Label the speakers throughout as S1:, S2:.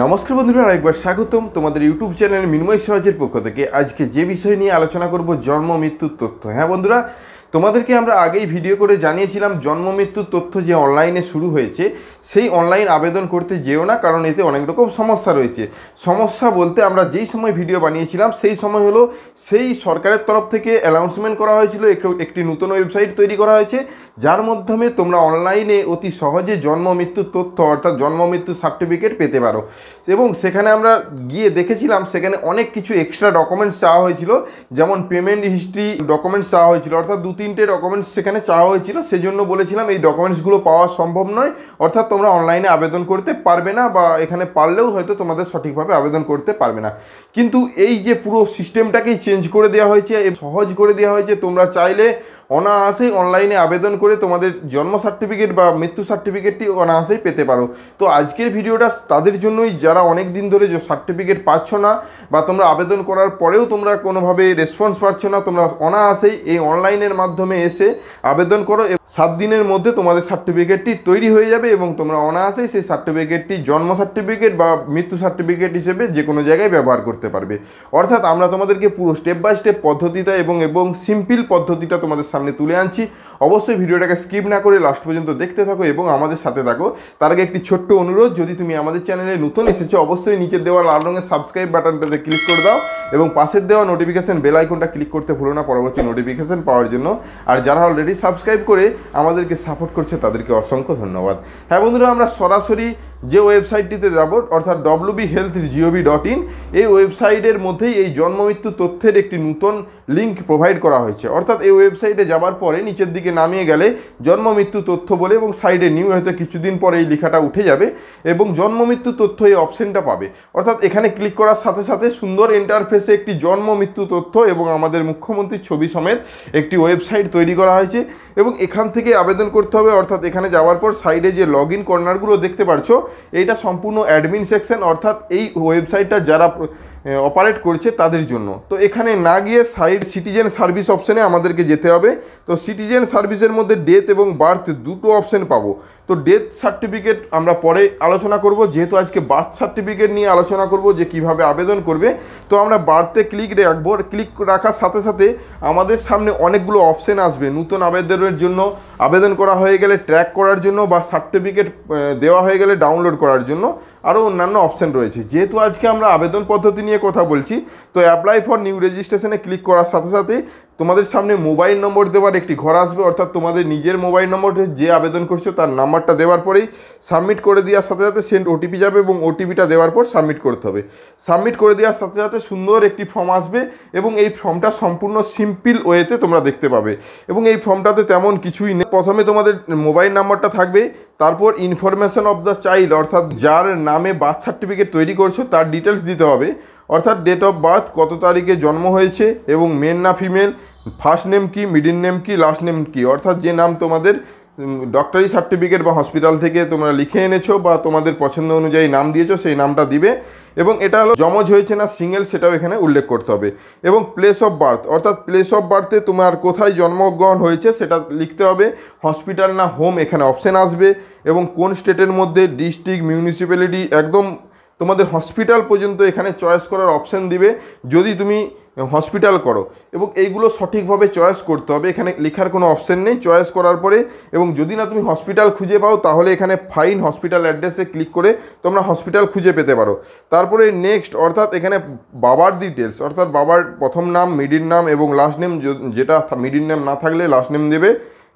S1: নমস্কার বন্ধুরা, আরেকবার স্বাগতম তোমাদের ইউটিউব চ্যানেল মৃন্ময় সহজের পক্ষ থেকে। আজকে যে বিষয় নিয়ে আলোচনা করব, জন্ম মৃত্যুর তথ্য। হ্যাঁ বন্ধুরা, তোমাদেরকে আমরা আগেই ভিডিও করে জানিয়েছিলাম জন্ম মৃত্যুর তথ্য যে অনলাইনে শুরু হয়েছে, সেই অনলাইন আবেদন করতে যেও না, কারণ এতে অনেক রকম সমস্যা রয়েছে। সমস্যা বলতে আমরা যেই সময় ভিডিও বানিয়েছিলাম সেই সময় হলো সেই সরকারের তরফ থেকে অ্যানাউন্সমেন্ট করা হয়েছিল, একটি নতুন ওয়েবসাইট তৈরি করা হয়েছে, যার মাধ্যমে তোমরা অনলাইনে অতি সহজে জন্ম মৃত্যুর তথ্য অর্থাৎ জন্ম মৃত্যুর সার্টিফিকেট পেতে পারো। এবং সেখানে আমরা গিয়ে দেখেছিলাম সেখানে অনেক কিছু এক্সট্রা ডকুমেন্টস চাওয়া হয়েছিল, যেমন পেমেন্ট হিস্ট্রি ডকুমেন্টস চাওয়া হয়েছিল, অর্থাৎ 2-3টে ডকুমেন্টস সেখানে চাওয়া হয়েছিল। সেজন্য বলেছিলাম এই ডকুমেন্টসগুলো পাওয়া সম্ভব নয়, অর্থাৎ তোমরা অনলাইনে আবেদন করতে পারবে না, বা এখানে পারলেও হয়তো তোমাদের সঠিকভাবে আবেদন করতে পারবে না। কিন্তু এই যে পুরো সিস্টেমটাকেই চেঞ্জ করে দেওয়া হয়েছে, সহজ করে দেওয়া হয়েছে। তোমরা চাইলে অনায়াসেই অনলাইনে আবেদন করে তোমাদের জন্ম সার্টিফিকেট বা মৃত্যু সার্টিফিকেটটি অনায়াসেই পেতে পারো। তো আজকের ভিডিওটা তাদের জন্যই যারা অনেক দিন ধরে যে সার্টিফিকেট পাচ্ছ না, বা তোমরা আবেদন করার পরেও তোমরা কোনোভাবে রেসপন্স পাচ্ছ না, তোমরা অনায়াসেই এই অনলাইনের মাধ্যমে এসে আবেদন করো। 7 দিনের মধ্যে তোমাদের সার্টিফিকেটটি তৈরি হয়ে যাবে এবং তোমরা অনায়াসেই সেই সার্টিফিকেটটি জন্ম সার্টিফিকেট বা মৃত্যু সার্টিফিকেট হিসেবে যে কোনো জায়গায় ব্যবহার করতে পারবে। অর্থাৎ আমরা তোমাদেরকে পুরো স্টেপ বাই স্টেপ পদ্ধতিটা এবং সিম্পল পদ্ধতিটা তোমাদের সামনে তুলে আনছি। অবশ্যই ভিডিওটাকে স্কিপ না করে লাস্ট পর্যন্ত দেখতে থাকো এবং আমাদের সাথে থাকো। তার আগে একটি ছোট্ট অনুরোধ, যদি তুমি আমাদের চ্যানেলে নতুন এসেছো অবশ্যই নিচের দেওয়া লাল রঙের সাবস্ক্রাইব বাটনটাতে ক্লিক করে দাও এবং পাশের দেওয়া নোটিফিকেশন বেল আইকনটা ক্লিক করতে ভুলো না পরবর্তী নোটিফিকেশন পাওয়ার জন্য। আর যারা অলরেডি সাবস্ক্রাইব করে আমাদেরকে সাপোর্ট করছে তাদেরকে অসংখ্য ধন্যবাদ। হ্যাঁ বন্ধুরা, আমরা সরাসরি যে ওয়েবসাইটটিতে যাব অর্থাৎ wbhealth.gov.in, এই ওয়েবসাইটের মধ্যেই এই জন্ম মৃত্যু তথ্যের একটি নতুন লিঙ্ক প্রোভাইড করা হয়েছে। অর্থাৎ এই ওয়েবসাইটে যাবার পরে নিচের দিকে নামিয়ে গেলে জন্ম মৃত্যু তথ্য বলে এবং সাইডে নিউ, হয়তো কিছুদিন পরে এই লেখাটা উঠে যাবে এবং জন্ম মৃত্যু তথ্য এই অপশনটা পাবে। অর্থাৎ এখানে ক্লিক করার সাথে সাথে সুন্দর ইন্টারফেসে একটি জন্ম মৃত্যু তথ্য এবং আমাদের মুখ্যমন্ত্রীর ছবি সমেত একটি ওয়েবসাইট তৈরি করা হয়েছে এবং এখান থেকে আবেদন করতে হবে। অর্থাৎ এখানে যাওয়ার পর সাইডে যে লগ ইন কর্নারগুলো দেখতে পাচ্ছ, এইটা সম্পূর্ণ অ্যাডমিন সেকশন, অর্থাৎ এই ওয়েবসাইটটা যারা অপারেট করছে তাদের জন্য। তো এখানে না গিয়ে সাইড সিটিজেন সার্ভিস অপশানে আমাদেরকে যেতে হবে। তো সিটিজেন সার্ভিসের মধ্যে ডেথ এবং বার্থ দুটো অপশান পাবো। তো ডেথ সার্টিফিকেট আমরা পরে আলোচনা করব, যেহেতু আজকে বার্থ সার্টিফিকেট নিয়ে আলোচনা করব যে কিভাবে আবেদন করবে। তো আমরা বার্থে ক্লিক রাখবো। ক্লিক রাখার সাথে সাথে আমাদের সামনে অনেকগুলো অপশান আসবে। নতুন আবেদনের জন্য, আবেদন করা হয়ে গেলে ট্র্যাক করার জন্য, বা সার্টিফিকেট দেওয়া হয়ে গেলে ডাউনলোড করার জন্য আরও অন্যান্য অপশান রয়েছে। যেহেতু আজকে আমরা আবেদন পদ্ধতি নিয়ে কথা বলছি, তো অ্যাপ্লাই ফর নিউ রেজিস্ট্রেশনে ক্লিক করার সাথে সাথে তোমাদের সামনে মোবাইল নম্বর দেওয়ার একটি ঘর আসবে। অর্থাৎ তোমাদের নিজের মোবাইল নম্বর যে আবেদন করছো তার নাম্বারটা দেওয়ার পরেই সাবমিট করে দেওয়ার সাথে সাথে সেন্ড ওটিপি যাবে এবং ওটিপিটা দেওয়ার পর সাবমিট করতে হবে। সাবমিট করে দেওয়ার সাথে সাথে সুন্দর একটি ফর্ম আসবে এবং এই ফর্মটা সম্পূর্ণ সিম্পল ওয়েতে তোমরা দেখতে পাবে এবং এই ফর্মটাতে তেমন কিছুই নেই। প্রথমে তোমাদের মোবাইল নাম্বারটা থাকবে, তারপর ইনফরমেশন অফ দ্য চাইল্ড অর্থাৎ যার নামে বার্থ সার্টিফিকেট তৈরি করছো তার ডিটেলস দিতে হবে। অর্থাৎ ডেট অফ বার্থ, কত তারিখে জন্ম হয়েছে এবং মেল না ফিমেল, ফার্স্ট নেম কি, মিডিল নেম কি, লাস্ট নেম কি, অর্থাৎ যে নাম তোমাদের ডক্টরি সার্টিফিকেট বা হসপিটাল থেকে তোমরা লিখে এনেছো বা তোমাদের পছন্দ অনুযায়ী নাম দিয়েছো সেই নামটা দিবে এবং এটা হলো যমজ হয়েছে না সিঙ্গেল সেটাও এখানে উল্লেখ করতে হবে। এবং প্লেস অফ বার্থ অর্থাৎ প্লেস অফ বার্থে তোমার কোথায় জন্মগ্রহণ হয়েছে সেটা লিখতে হবে। হসপিটাল না হোম এখানে অপশান আসবে এবং কোন স্টেটের মধ্যে, ডিস্ট্রিক্ট, মিউনিসিপ্যালিটি, একদম তোমাদের হসপিটাল পর্যন্ত এখানে চয়েস করার অপশান দিবে যদি তুমি হসপিটাল করো, এবং এইগুলো সঠিকভাবে চয়েস করতে হবে। এখানে লেখার কোনো অপশান নেই চয়েস করার পরে। এবং যদি না তুমি হসপিটাল খুঁজে পাও তাহলে এখানে ফাইন হসপিটাল অ্যাড্রেসে ক্লিক করে তোমরা হসপিটাল খুঁজে পেতে পারো। তারপরে নেক্সট, অর্থাৎ এখানে বাবার ডিটেলস অর্থাৎ বাবার প্রথম নাম, মিডিল নাম এবং লাস্ট নেম, যেটা মিডিল নেম না থাকলে লাস্ট নেম দেবে,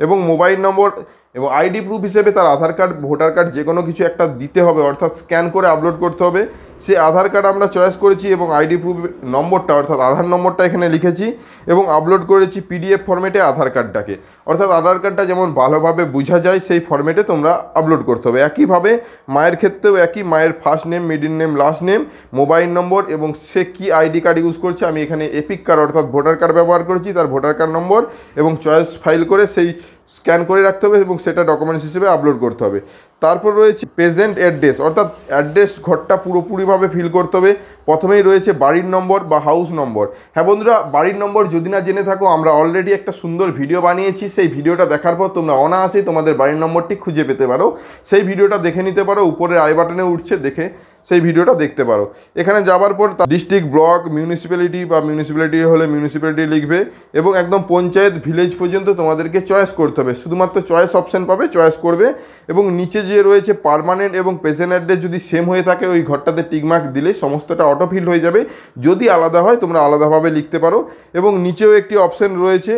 S1: এবং মোবাইল নম্বর এবং আইডি প্রুফ হিসেবে তার আধার কার্ড, ভোটার কার্ড যে কোনো কিছু একটা দিতে হবে, অর্থাৎ স্ক্যান করে আপলোড করতে হবে। সে আধার কার্ড আমরা চয়েস করেছি এবং আইডি প্রুফ নম্বরটা অর্থাৎ আধার নম্বরটা এখানে লিখেছি এবং আপলোড করেছি পিডিএফ ফরম্যাটে আধার কার্ডটাকে। অর্থাৎ আধার কার্ডটা যেমন ভালোভাবে বোঝা যায় সেই ফরম্যাটে তোমরা আপলোড করতে হবে। একইভাবে মায়ের ক্ষেত্রেও একই, মায়ের first name, middle name, last name, mobile নম্বর এবং সে কি আইডি কার্ড ইউজ করছে। আমি এখানে এপিক কার্ড অর্থাৎ ভোটার কার্ড ব্যবহার করেছি, তার ভোটার কার্ড নম্বর এবং চয়েস ফাইল করে সেই স্ক্যান করে রাখতে হবে এবং সেটা ডকুমেন্টস হিসেবে আপলোড করতে হবে। তারপর রয়েছে প্রেজেন্ট অ্যাড্রেস অর্থাৎ অ্যাড্রেস ঘরটা পুরোপুরিভাবে ফিল করতে হবে। প্রথমেই রয়েছে বাড়ির নম্বর বা হাউস নম্বর। হ্যাঁ বন্ধুরা, বাড়ির নম্বর যদি না জেনে থাকো আমরা অলরেডি একটা সুন্দর ভিডিও বানিয়েছি, সেই ভিডিওটা দেখার পর তোমরা অনায়াসেই তোমাদের বাড়ির নম্বরটি খুঁজে পেতে পারো। সেই ভিডিওটা দেখে নিতে পারো, উপরের আই বাটনে উঠছে, দেখে সেই ভিডিওটা দেখতে পারো। এখানে যাওয়ার পর ডিস্ট্রিক্ট, ব্লক, মিউনিসিপ্যালিটি বা মিউনিসিপ্যালিটি হলে মিউনিসিপ্যালিটি লিখবে এবং একদম পঞ্চায়েত, ভিলেজ পর্যন্ত তোমাদেরকে চয়েস করতে হবে। শুধুমাত্র চয়েস অপশান পাবে, চয়েস করবে এবং নিচে যে রয়েছে পার্মানেন্ট এবং প্রেজেন্ট অ্যাড্রেস যদি সেম হয়ে থাকে ওই ঘরটাতে টিকমার্ক দিলে সমস্তটা অটো ফিল হয়ে যাবে। যদি আলাদা হয় তোমরা আলাদাভাবে লিখতে পারো। এবং নিচেও একটি অপশান রয়েছে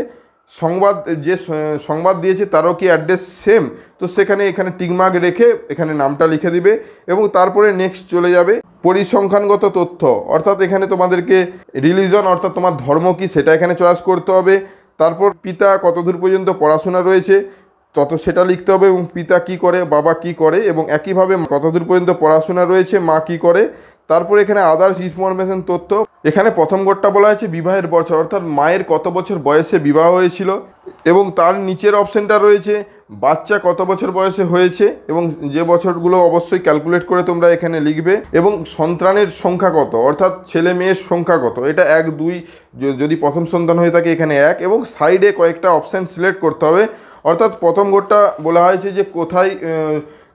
S1: সংবাদ, যে সংবাদ দিয়েছে তারও কি অ্যাড্রেস সেম, তো এখানে টিকমার্ক রেখে এখানে নামটা লিখে দিবে এবং তারপরে নেক্সট চলে যাবে। পরিসংখ্যানগত তথ্য, অর্থাৎ এখানে তোমাদেরকে রিলিজন অর্থাৎ তোমার ধর্ম কি সেটা এখানে চয়েস করতে হবে। তারপর পিতা কতদূর পর্যন্ত পড়াশোনা রয়েছে সেটা লিখতে হবে এবং পিতা কি করে, বাবা কি করে, এবং একইভাবে কতদূর পর্যন্ত পড়াশোনা রয়েছে, মা কি করে। তারপর এখানে আদার্স ইনফরমেশন তথ্য, এখানে প্রথম ঘরটা বলা হয়েছে বিবাহের বছর, অর্থাৎ মায়ের কত বছর বয়সে বিবাহ হয়েছিল, এবং তার নিচের অপশানটা রয়েছে বাচ্চা কত বছর বয়সে হয়েছে, এবং যে বছরগুলো অবশ্যই ক্যালকুলেট করে তোমরা এখানে লিখবে, এবং সন্তানের সংখ্যা কত, অর্থাৎ ছেলে মেয়ের সংখ্যা কত, এটা 1, 2 যদি প্রথম সন্তান হয়ে থাকে এখানে 1, এবং সাইডে কয়েকটা অপশান সিলেক্ট করতে হবে। অর্থাৎ প্রথম ঘরটা বলা হয়েছে যে কোথায়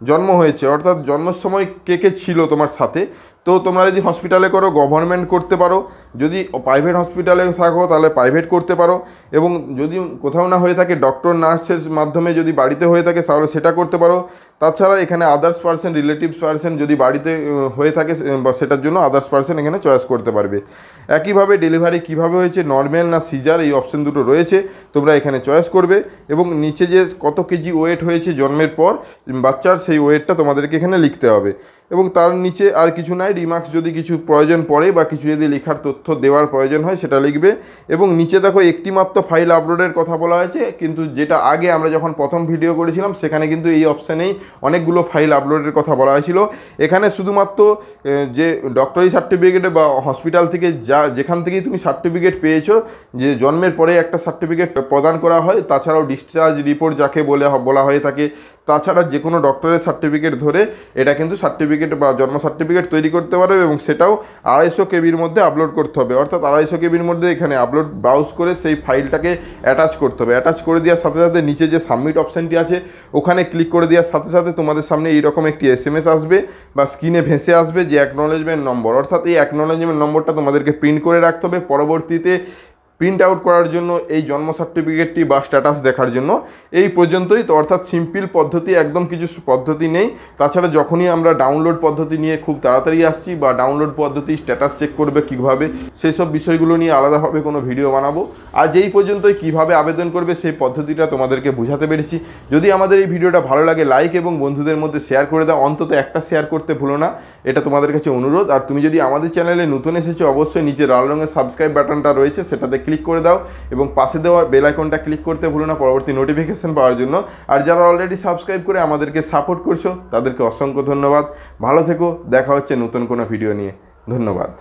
S1: জন্ম হয়েছে, অর্থাৎ জন্মের সময় কে কে ছিল তোমার সাথে। তো তোমরা যদি হসপিটালে করো গভর্নমেন্ট করতে পারো, যদি প্রাইভেট হসপিটালে থাকো তাহলে প্রাইভেট করতে পারো, এবং যদি কোথাও না হয়ে থাকে ডক্টর নার্সের মাধ্যমে যদি বাড়িতে হয়ে থাকে তাহলে সেটা করতে পারো। তাছাড়া এখানে আদার্স পার্সন, রিলেটিভস পার্সন যদি বাড়িতে হয়ে থাকে বা সেটার জন্য আদার্স পার্সন এখানে চয়েস করতে পারবে। একইভাবে ডেলিভারি কিভাবে হয়েছে, নর্মাল না সিজার, এই অপশান দুটো রয়েছে, তোমরা এখানে চয়েস করবে। এবং নিচে যে কত কেজি ওয়েট হয়েছে জন্মের পর বাচ্চার, সেই ওয়েটটা তোমাদেরকে এখানে লিখতে হবে। এবং তার নিচে আর কিছু নাই, রিমার্কস যদি কিছু প্রয়োজন পড়ে বা কিছু যদি লেখার তথ্য দেওয়ার প্রয়োজন হয় সেটা লিখবে। এবং নিচে দেখো একটি মাত্র ফাইল আপলোডের কথা বলা হয়েছে, কিন্তু যেটা আগে আমরা যখন প্রথম ভিডিও করেছিলাম সেখানে কিন্তু এই অপশানেই অনেকগুলো ফাইল আপলোডের কথা বলা হয়েছিল। এখানে শুধুমাত্র যে ডক্টরি সার্টিফিকেটে বা হসপিটাল থেকে যেখান থেকেই তুমি সার্টিফিকেট পেয়েছো, যে জন্মের পরে একটা সার্টিফিকেট প্রদান করা হয়, তাছাড়াও ডিসচার্জ রিপোর্ট যাকে বলা হয়ে থাকে, তাছাড়া যে কোনো ডক্টরের সার্টিফিকেট ধরে এটা কিন্তু সার্টিফিকেট বা জন্ম সার্টিফিকেট তৈরি করতে পারবে, এবং সেটাও 250 কেবির মধ্যে আপলোড করতে হবে। অর্থাৎ 250 কেবির মধ্যে এখানে আপলোড ব্রাউজ করে সেই ফাইলটাকে অ্যাটাচ করতে হবে। অ্যাটাচ করে দেওয়ার সাথে সাথে নিচে যে সাবমিট অপশানটি আছে ওখানে ক্লিক করে দেওয়ার সাথে সাথে তোমাদের সামনে এইরকম একটি SMS আসবে বা স্ক্রিনে ভেসে আসবে যে অ্যাকনোলেজমেন্ট নম্বর, অর্থাৎ এই অ্যাকনোলেজমেন্ট নম্বরটা তোমাদেরকে প্রিন্ট করে রাখতে হবে পরবর্তীতে প্রিন্ট আউট করার জন্য, এই জন্ম সার্টিফিকেটটি বা স্ট্যাটাস দেখার জন্য। এই পর্যন্তই তো, অর্থাৎ সিম্পল পদ্ধতি, একদম কিছু পদ্ধতি নেই। তাছাড়া যখনই আমরা ডাউনলোড পদ্ধতি নিয়ে খুব তাড়াতাড়ি আসছি, বা ডাউনলোড পদ্ধতি স্ট্যাটাস চেক করবে কীভাবে, সেই সব বিষয়গুলো নিয়ে আলাদাভাবে কোনো ভিডিও বানাবো। আজ এই পর্যন্তই, কীভাবে আবেদন করবে সেই পদ্ধতিটা তোমাদেরকে বোঝাতে পেরেছি। যদি আমাদের এই ভিডিওটা ভালো লাগে লাইক এবং বন্ধুদের মধ্যে শেয়ার করে দাও, অন্তত একটা শেয়ার করতে ভুলো না, এটা তোমাদের কাছে অনুরোধ। আর তুমি যদি আমাদের চ্যানেলে নতুন এসেছো অবশ্যই নিচে লাল রঙের সাবস্ক্রাইব বাটনটা রয়েছে সেটাতে ক্লিক করে দাও, এবং পাশে দেওয়া বেল আইকনটা ক্লিক করতে ভুলো না পরবর্তী নোটিফিকেশন পাওয়ার জন্য। আর যারা অলরেডি সাবস্ক্রাইব করে আমাদেরকে সাপোর্ট করছো তাদেরকে অসংখ্য ধন্যবাদ। ভালো থেকো, দেখা হচ্ছে নতুন কোনো ভিডিও নিয়ে। ধন্যবাদ।